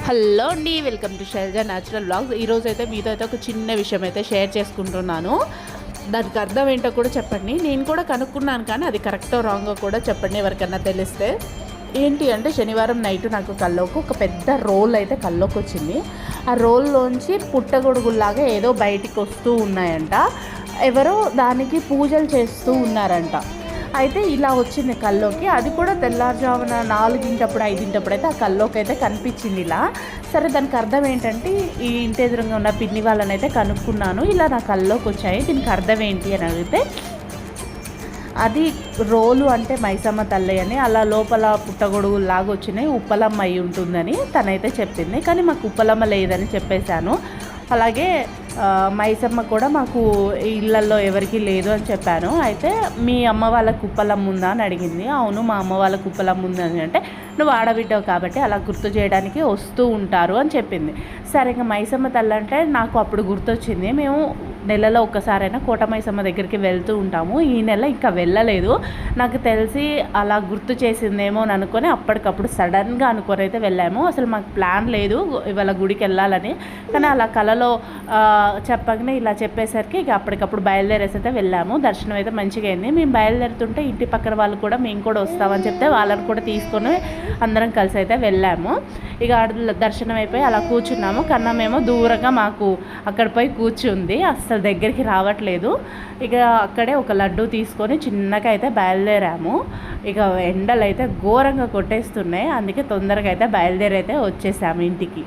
Hello అండి, welcome to Shailaja natural vlogs. ఈరోజు అయితే మీతో అయితే ఒక చిన్న విషయం అయితే షేర్ చేసుకుంటున్నాను. దానికి అర్థం ఏంటో కూడా చెప్పండి. నేను కూడా కనుక్కున్నాను, కానీ అది కరెక్టో రాంగో కూడా చెప్పండి ఎవరికన్నా తెలిస్తే. ఏంటి అంటే, శనివారం నైట్ నాకు కల్లోకి ఒక పెద్ద రోల్ అయితే కల్లోకి వచ్చింది. ఆ రోల్లోంచి పుట్టగొడుగుల్లాగా ఏదో బయటికి వస్తూ ఉన్నాయంట. ఎవరో దానికి పూజలు చేస్తూ ఉన్నారంట. అయితే ఇలా వచ్చింది కల్లోకి. అది కూడా తెల్లారుజామున 4 5 అయితే ఆ కల్లోకి అయితే కనిపించింది ఇలా. సరే, దానికి అర్థం ఏంటంటే, ఈ ఇంటి ఎదురుగా ఉన్న పిన్ని వాళ్ళని అయితే కనుక్కున్నాను. ఇలా నా కల్లోకి వచ్చాయి, దీనికి అర్థం ఏంటి అని అడిగితే, అది రోలు అంటే మైసమ్మ తల్లి అని, అలా లోపల పుట్టగొడుగులాగా వచ్చినాయి, ఉప్పలమ్మ అయి ఉంటుందని తనైతే చెప్పింది. కానీ మాకు ఉప్పలమ్మ లేదని చెప్పేశాను. అలాగే మైసమ్మ కూడా మాకు ఇళ్ళల్లో ఎవరికి లేదు అని చెప్పాను. అయితే మీ అమ్మ వాళ్ళకు ఉప్పలమ్మ ఉందా అని అడిగింది. అవును, మా అమ్మ వాళ్ళకు ఉప్పలమ్మ ఉందని. అంటే నువ్వు ఆడబిడ్డవు కాబట్టి అలా గుర్తు చేయడానికి వస్తూ ఉంటారు అని చెప్పింది. సరే, ఇంకా మైసమ్మ తల్లి అంటే నాకు అప్పుడు గుర్తొచ్చింది. మేము నెలలో ఒక్కసారైనా కోట మైసమ్మ దగ్గరికి వెళ్తూ ఉంటాము. ఈ నెల ఇంకా వెళ్ళలేదు. నాకు తెలిసి అలా గుర్తు చేసిందేమో అని అనుకొని అప్పటికప్పుడు సడన్గా అనుకొని అయితే వెళ్ళాము. అసలు మాకు ప్లాన్ లేదు ఇవాళ గుడికి వెళ్ళాలని. కానీ అలా కలలో చెప్పగానే ఇలా చెప్పేసరికి ఇక అప్పటికప్పుడు బయలుదేరేసి అయితే వెళ్ళాము. దర్శనం అయితే మంచిగా అయింది. మేము బయలుదేరుతుంటే ఇంటి పక్కన వాళ్ళు కూడా మేము కూడా వస్తామని చెప్తే వాళ్ళని కూడా తీసుకొని అందరం కలిసి అయితే వెళ్ళాము. ఇక దర్శనం అయిపోయి అలా కూర్చున్నాము. కన్నమేమో దూరంగా మాకు అక్కడ పోయి కూర్చుంది, అస్సలు దగ్గరికి రావట్లేదు. ఇక అక్కడే ఒక లడ్డు తీసుకొని చిన్నగా అయితే బయలుదేరాము. ఇక ఎండలు అయితే ఘోరంగా కొట్టేస్తున్నాయి, అందుకే తొందరగా అయితే బయలుదేరైతే వచ్చేసాము ఇంటికి.